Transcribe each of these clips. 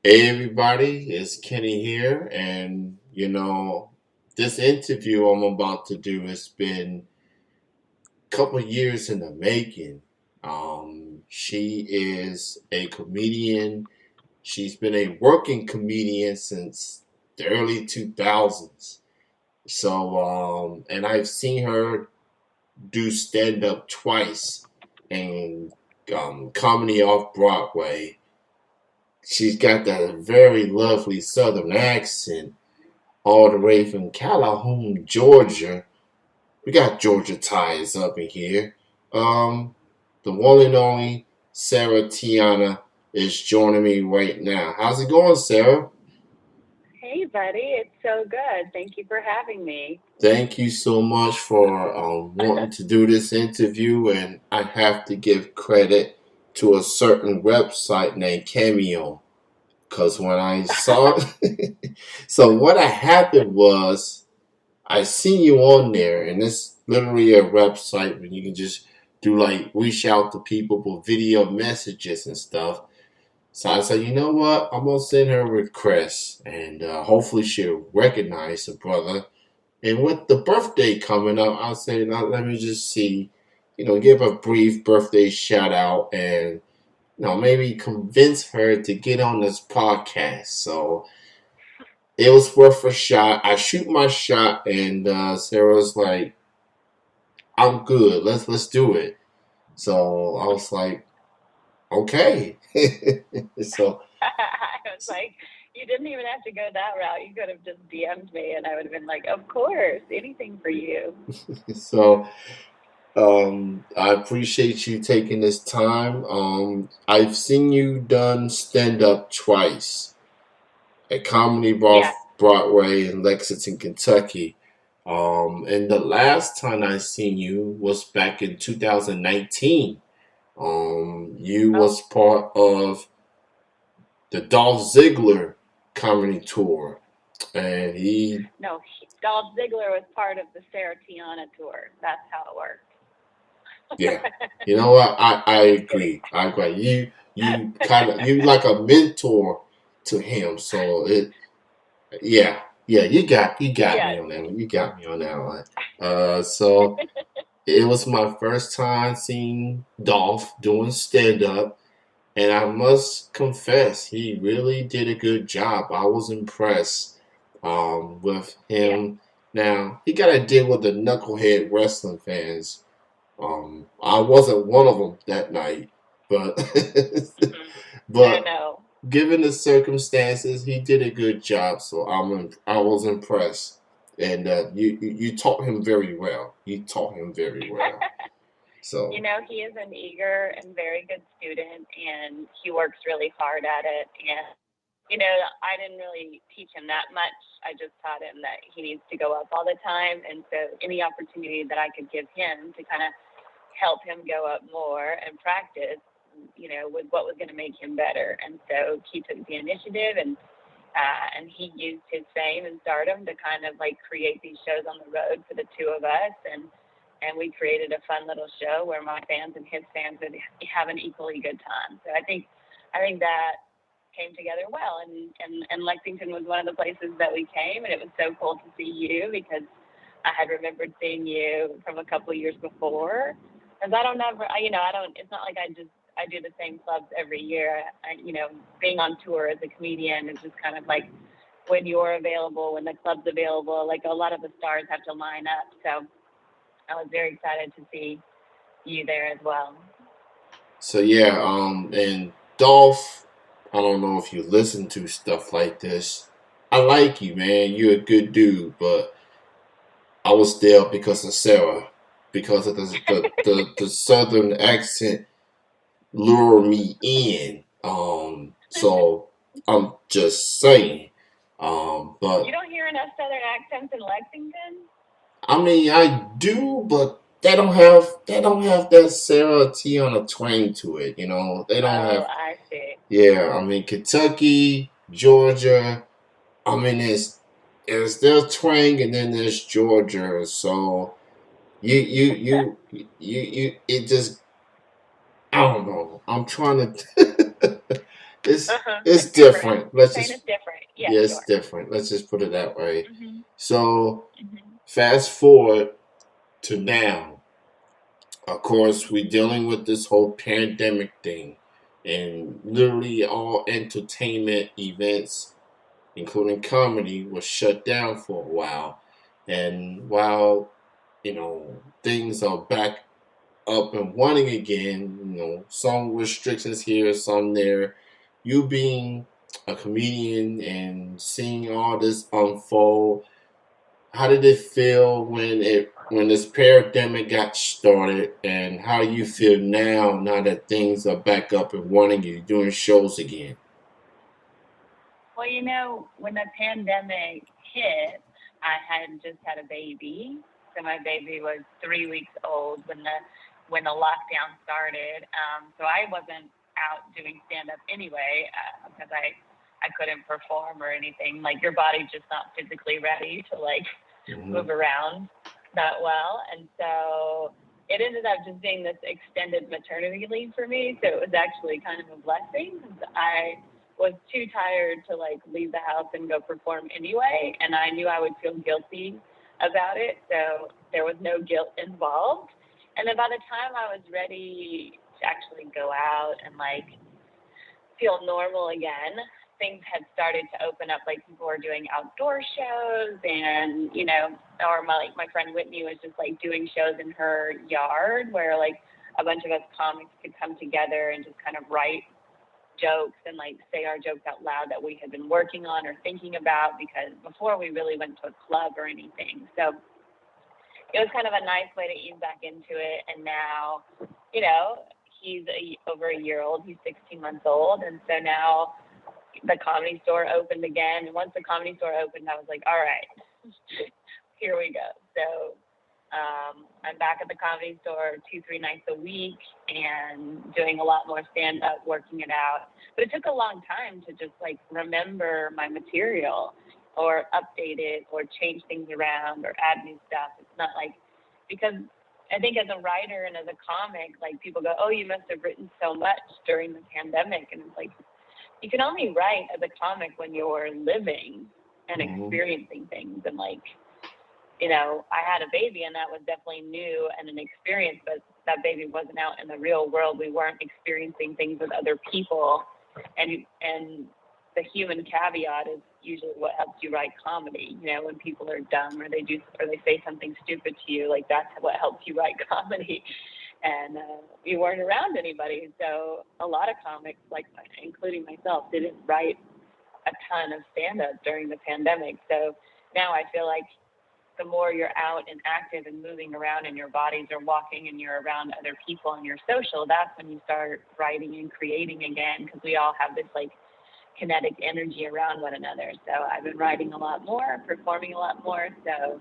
Hey everybody, it's Kenny here, and this interview I'm about to do has been a couple years in the making. She is a comedian. She's been a working comedian since the early 2000s. And I've seen her do stand up twice and comedy off Broadway. She's got that very lovely Southern accent all the way from Calhoun, Georgia. We got Georgia ties up in here. Um, the one and only Sarah Tiana is joining me right now. How's it going, Sarah? Hey, buddy. It's so good. Thank you for having me. Thank you so much for wanting to do this interview, and I have to give credit to a certain website named Cameo. Because when I saw, so what happened was I seen you on there, and it's literally a website where you can just do like reach out to people with video messages and stuff. So I said, you know what? I'm gonna send her a request, and hopefully she'll recognize the brother. And with the birthday coming up, I said, now let me just see, give a brief birthday shout out, and maybe convince her to get on this podcast. So it was worth a shot. I shoot my shot, and Sarah's like, "I'm good. Let's do it." So I was like, "Okay." so I was like, you didn't even have to go that route. You could have just DM'd me, and I would have been like, of course, anything for you. so I appreciate you taking this time. I've seen you done stand up twice at Comedy Yeah. Broadway in Lexington, Kentucky. And the last time I seen you was back in 2019. You Oh, was part of the Dolph Ziggler comedy tour, and no. Dolph Ziggler was part of the Sarah Tiana tour. That's how it yeah, worked. you know what? I Just kidding. agree. I agree. You kind of you like a mentor to him, so yeah, you got me Yes. on that one. You got me on that one. So it was my first time seeing Dolph doing stand up. And I must confess, he really did a good job. I was impressed with Yeah. him. Now, he got to deal with the knucklehead wrestling fans. I wasn't one of them that night, but I but know. given the circumstances, he did a good job. So I was impressed, and you taught him very well. You taught him very well. You So know, he is an eager and very good student, and he works really hard at it. And I didn't really teach him that much. I just taught him that he needs to go up all the time. And so, any opportunity that I could give him to kind of help him go up more and practice, was what was going to make him better. And so, he took the initiative and he used his fame and stardom to kind of like create these shows on the road for the two of us. And we created a fun little show where my fans and his fans would have an equally good time. So I think that came together well. And Lexington was one of the places that we came, and it was so cool to see you because I had remembered seeing you from a couple of years before. Because I don't ever, I don't. It's not like I do the same clubs every year. Being on tour as a comedian is just kind of like when you're available, when the club's available. Like a lot of the stars have to line up. So I was very excited to see you there as well. yeah, and Dolph, I don't know if you listen to stuff like this. I like you, man. You're a good dude, but I was there because of Sarah, because of the southern accent lure me in. So I'm just saying. You But don't hear enough Southern accents in Lexington? I mean, I do, but they don't have that Sarah T on a twang to it. They don't Oh, have. I see. Yeah, I mean Kentucky, Georgia. I mean there's their twang and then there's Georgia. So it just I don't know. I'm trying to it's It's different. different. Let's Spain is just different. Yeah, yeah, it's sure. different. Let's just put it that way. Mhm. So Mhm. fast forward to now. Of course, we're dealing with this whole pandemic thing, and literally all entertainment events, including comedy, was shut down for a while. And while things are back up and running again, some restrictions here, some there. You being a comedian and seeing all this unfold, how did it feel when this pandemic got started, and how do you feel now that things are back up and running, you're doing shows again? Well, when the pandemic hit, I had just had a baby. So my baby was 3 weeks old when the lockdown started. So I wasn't out doing stand up anyway because I couldn't perform or anything. Like your body's just not physically ready to like Mm-hmm. move around that well, and so it ended up just being this extended maternity leave for me. So it was actually kind of a blessing because I was too tired to like leave the house and go perform anyway, and I knew I would feel guilty about it, so there was no guilt involved. And then by the time I was ready to actually go out and like feel normal again, things had started to open up. Like people were doing outdoor shows, and or my friend Whitney was just like doing shows in her yard where like a bunch of us comics could come together and just kind of write jokes and like say our jokes out loud that we had been working on or thinking about, because before we really went to a club or anything. So it was kind of a nice way to ease back into it. And now, he's over a year old. He's 16 months old, and so now the Comedy Store opened again. And once the Comedy Store opened, I was like, all right, here we go. So I'm back at the Comedy Store 2-3 nights a week and doing a lot more stand up, working it out. But it took a long time to just like remember my material or update it or change things around or add new stuff. It's not like, because I think as a writer and as a comic, like people go, oh, you must have written so much during the pandemic. And it's like, you can only write as a comic when you're living and Mm-hmm. experiencing things. And like, I had a baby, and that was definitely new and an experience, but that baby wasn't out in the real world. We weren't experiencing things with other people. And the human caveat is usually what helps you write comedy. When people are dumb or they say something stupid to you, like that's what helps you write comedy. And we weren't around anybody, so a lot of comics, like including myself, didn't write a ton of stand-up during the pandemic. So now I feel like the more you're out and active and moving around and your bodies are walking and you're around other people and you're social, that's when you start writing and creating again, because we all have this like kinetic energy around one another. So I've been writing a lot more, performing a lot more. So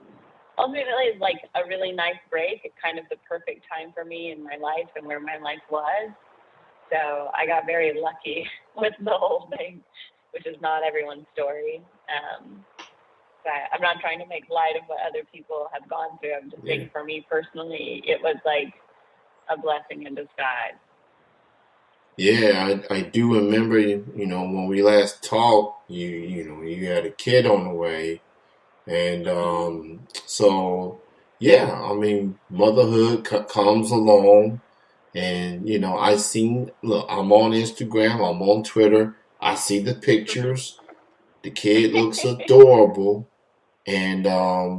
ultimately, it's like a really nice break. It's kind of the perfect time for me in my life and where my life was. So I got very lucky with the whole thing, which is not everyone's story. But I'm not trying to make light of what other people have gone through. I'm just Yeah. saying, for me personally, it was like a blessing in disguise. Yeah, I do remember, when we last talked, you had a kid on the way, and Mm-hmm. so yeah, I mean, motherhood comes along, and I seen, look, I'm on Instagram, I'm on Twitter, I see the pictures, the kid looks adorable, and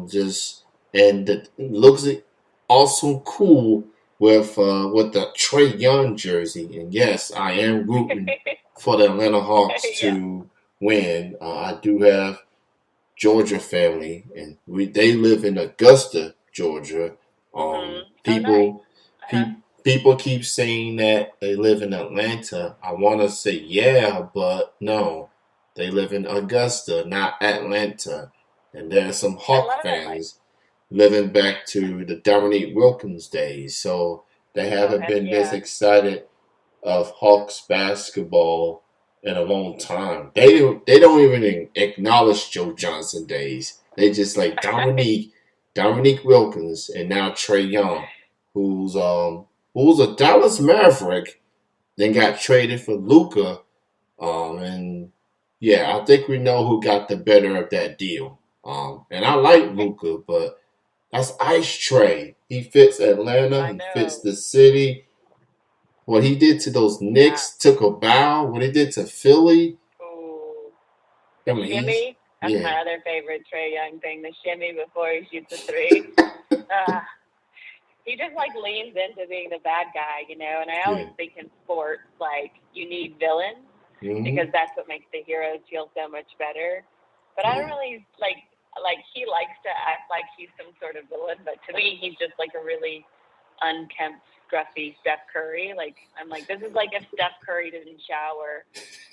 just and it looks also cool with the Trey Young jersey. And yes, I am rooting for the Atlanta Hawks Yeah. to win. I do have Georgia family, and they live in Augusta, Georgia. Mm-hmm. Oh, nice. People Uh-huh. people keep saying that they live in Atlanta. I want to say yeah, but no, they live in Augusta, not Atlanta. And there's some I Hawk love Atlanta. fans living back to the Dominique Wilkins days, so they Oh, haven't heck been this yeah. excited of Hawks basketball in a long time. They don't even acknowledge Joe Johnson days. They just like Dominique Wilkins, and now Trey Young, who's a Dallas Maverick, then got traded for Luca And yeah, I think we know who got the better of that deal. And I like Luca, but that's Ice Tray. He fits Atlanta. I He fits know. the city. What he did to those Yeah. Knicks took a bow. What he did to Philly, Ooh. I The mean, shimmy. That's yeah, my other favorite Trey Young thing. The shimmy before he shoots a three. Uh, he just like leans into being the bad guy, you know. And I always yeah, think in sports, like you need villains hmm because that's what makes the heroes feel so much better. But I don't yeah, really like he likes to act like he's some sort of villain, but to me he's just like a really unkempt, scruffy Steph Curry. Like I'm like, this is like if Steph Curry didn't shower,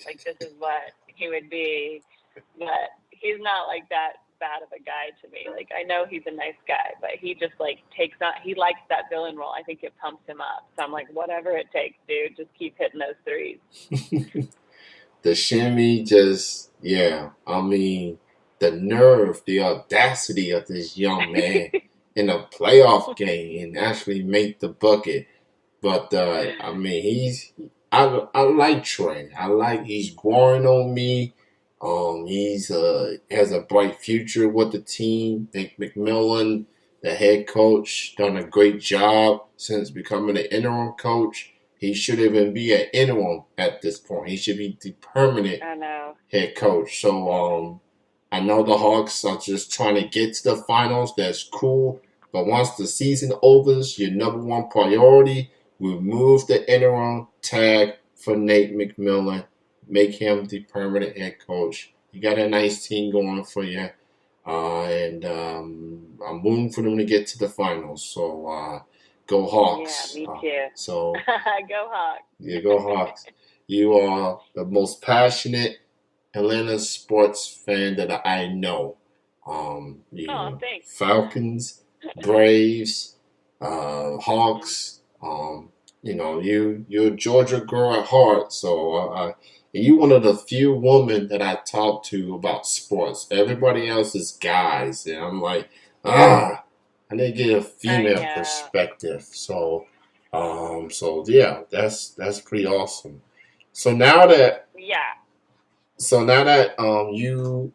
like this is what he would be. But he's not like that bad of a guy to me. Like I know he's a nice guy, but he just like takes on he likes that villain role. I think it pumps him up. So I'm like, whatever it takes, dude, just keep hitting those threes. the shimmy just, yeah. I mean, the nerve, the audacity of this young man in a playoff game and actually make the bucket. But I mean, I like Trey. I like he's growing on me. He's has a bright future with the team. Nick McMillan, the head coach, done a great job since becoming an interim coach. He should even be an interim at this point. He should be the permanent I know. head coach. So I know the Hawks are just trying to get to the finals. That's cool. But once the season opens, your number one priority, remove the interim tag for Nate McMillan. Make him the permanent head coach. You got a nice team going for you. And I'm rooting for them to get to the finals. So go Yeah, Hawks. me too. So Go Hawks. yeah, go Hawks. You are the most passionate Atlanta sports fan that I know. Oh, thanks. Falcons, Braves, Mhm. Hawks. You're a Georgia girl at heart, so and you one of the few women that I talk to about sports. Everybody else is guys, and I'm like, I need to get a I female know. perspective. So yeah, that's pretty awesome. So now that Yeah. you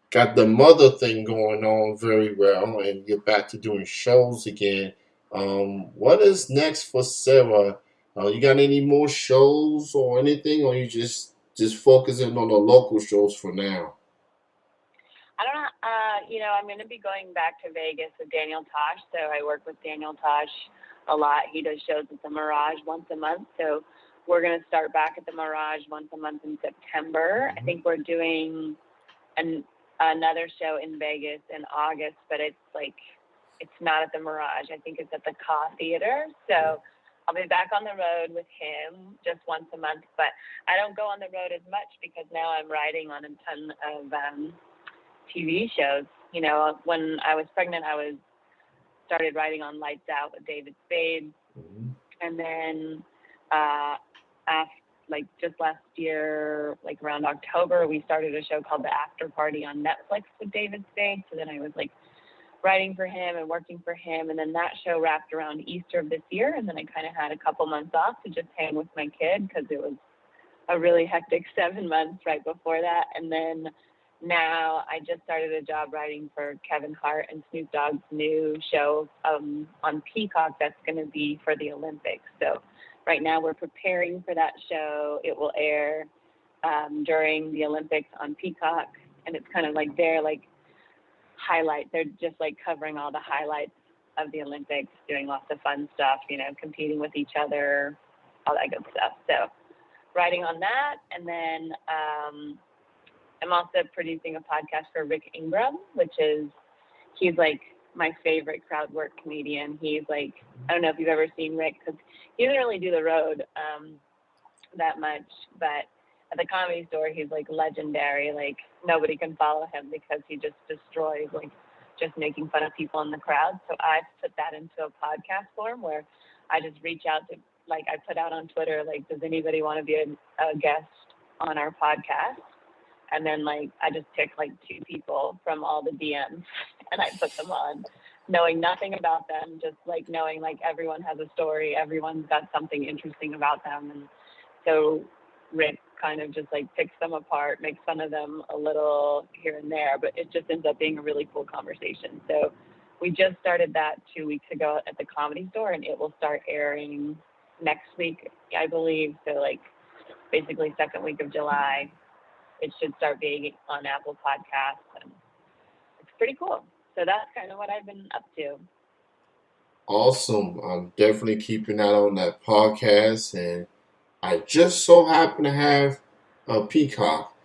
got the mother thing going on very well, and you're back to doing shows again. What is next for Sarah? You got any more shows or anything, or you just focusing on the local shows for now? I don't know. I'm going to be going back to Vegas with Daniel Tosh. So I work with Daniel Tosh a lot. He does shows at the Mirage once a month. So we're going to start back at the Mirage once a month in September. I Mm-hmm. think we're doing another show in Vegas in August, but it's not at the Mirage. I think it's at the Ka Theater. Yeah. So I'll be back on the road with him just once a month. But I don't go on the road as much because now I'm writing on a ton of TV shows. You know, when I was pregnant, I was started writing on Lights Out with David Spade, Mm-hmm. and then after, like just last year, like around October, we started a show called The After Party on Netflix with David Spade. So then I was like writing for him and working for him, and then that show wrapped around Easter of this year, and then I kind of had a couple months off to just hang with my kid because it was a really hectic 7 months right before that. And then now I just started a job writing for Kevin Hart and Snoop Dogg's new show on Peacock that's going to be for the Olympics. So right now we're preparing for that show. It will air during the Olympics on Peacock, and it's kind of like their like highlight. They're just like covering all the highlights of the Olympics, doing lots of fun stuff, competing with each other, all that good stuff. So writing on that, and then I'm also producing a podcast for Rick Ingram, which is he's like my favorite crowd work comedian. He's like I don't know if you've ever seen Rick because he doesn't really do the road that much, but at the Comedy Store he's like legendary. Like nobody can follow him because he just destroys like just making fun of people in the crowd. So I've put that into a podcast form where I just reach out to like I put out on Twitter like does anybody want to be a guest on our podcast? And then like I just pick like two people from all the DMs and I put them on, knowing nothing about them, just like knowing like everyone has a story, everyone's got something interesting about them, and so Rick kind of just like picks them apart, makes fun of them a little here and there, but it just ends up being a really cool conversation. So we just started that 2 weeks ago at the Comedy Store, and it will start airing next week, I believe. So like basically second week of July, it should start being on Apple Podcasts, and it's pretty cool. So that's kind of what I've been up to. Awesome. I'm definitely keeping that on that podcast, and I just so happen to have a Peacock,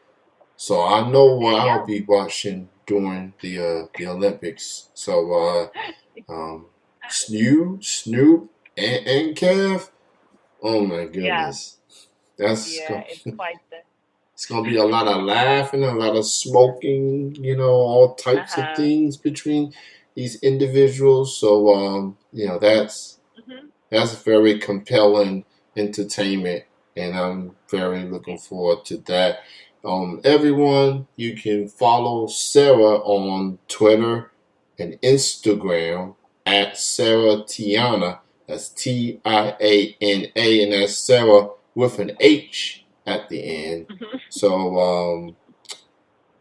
so I know what I'll be watching during the Olympics. So Snoop, and Kev. Oh my goodness, that's it's quite the. it's gonna be a lot of laughing, a lot of smoking, all types of things between these individuals. So that's very compelling entertainment, and I'm very looking forward to that. Everyone, you can follow Sarah on Twitter and Instagram at Sarah Tiana. That's Tiana, and that's Sarah with an H at the end. So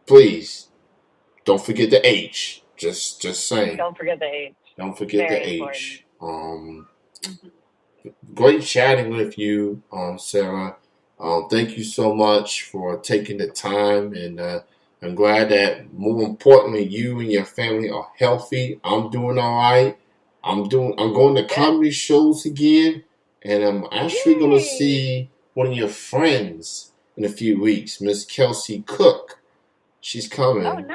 please don't forget the H. Just saying. Don't forget the H. Don't forget Very the important. H. Great chatting with you, Sarah. Thank you so much for taking the time, and I'm glad that more importantly, you and your family are healthy. I'm doing all right. I'm going to comedy shows again, and I'm actually going to see one of your friends in a few weeks, Miss Kelsey Cook. She's coming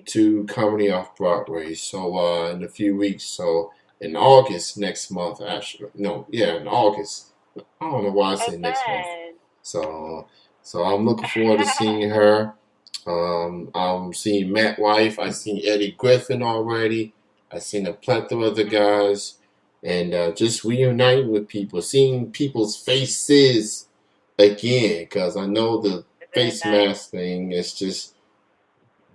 to Comedy Off Broadway. So in a few weeks. So in August next month, actually. No, yeah, in August. I don't know why I say next month. So I'm looking forward to seeing her. I'm seeing Matt Wife. I've seen Eddie Griffin already. I've seen a plethora of the guys. And just reuniting with people, seeing people's faces again. Because I know the face mask thing is just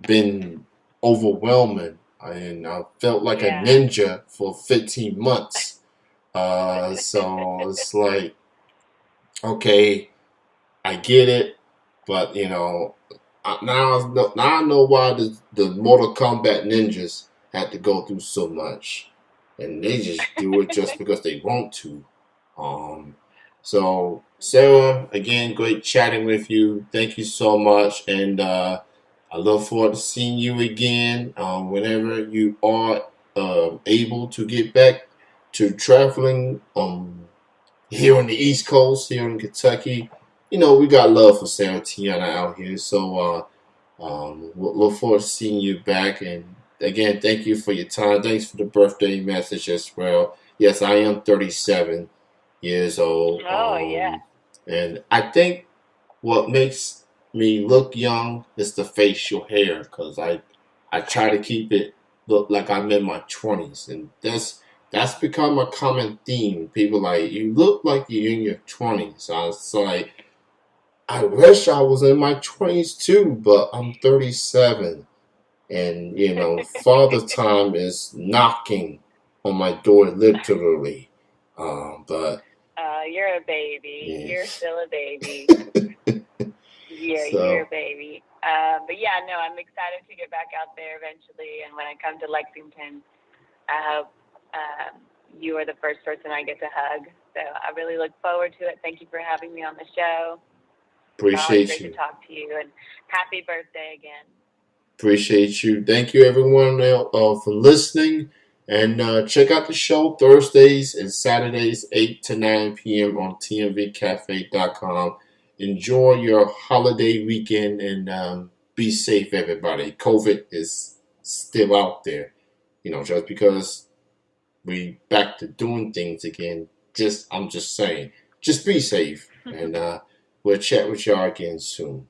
been overwhelming, and I felt like a ninja for 15 months. So it's like, okay, I get it, but now I know why the Mortal Kombat ninjas had to go through so much, and they just do it just because they want to. So Sarah, again, great chatting with you. Thank you so much, and I look forward to seeing you again whenever you are able to get back to traveling here on the East Coast, here in Kentucky. We got love for Sarah Tiana out here, so we'll look forward to seeing you back. And again, thank you for your time. Thanks for the birthday message as well. Yes, I am 37 years old. And I think what makes me look young is the facial hair, because I try to keep it look like I'm in my 20s, and that's become a common theme. People like, you look like you're in your 20s. So I was like, I wish I was in my 20s too, but I'm 37, and father time is knocking on my door literally. But you're a baby. Yeah. You're still a baby. You're a baby. But yeah, no, I'm excited to get back out there eventually. And when I come to Lexington, I hope you are the first person I get to hug. So I really look forward to it. Thank you for having me on the show. Appreciate you. Great to talk to you, and happy birthday again. Appreciate you. Thank you, everyone, for listening. And check out the show Thursdays and Saturdays, 8 to 9 p.m. on tmvcafe.com. Enjoy your holiday weekend, and be safe, everybody. COVID is still out there. Just because we back to doing things again, I'm just saying, just be safe. And we'll chat with y'all again soon.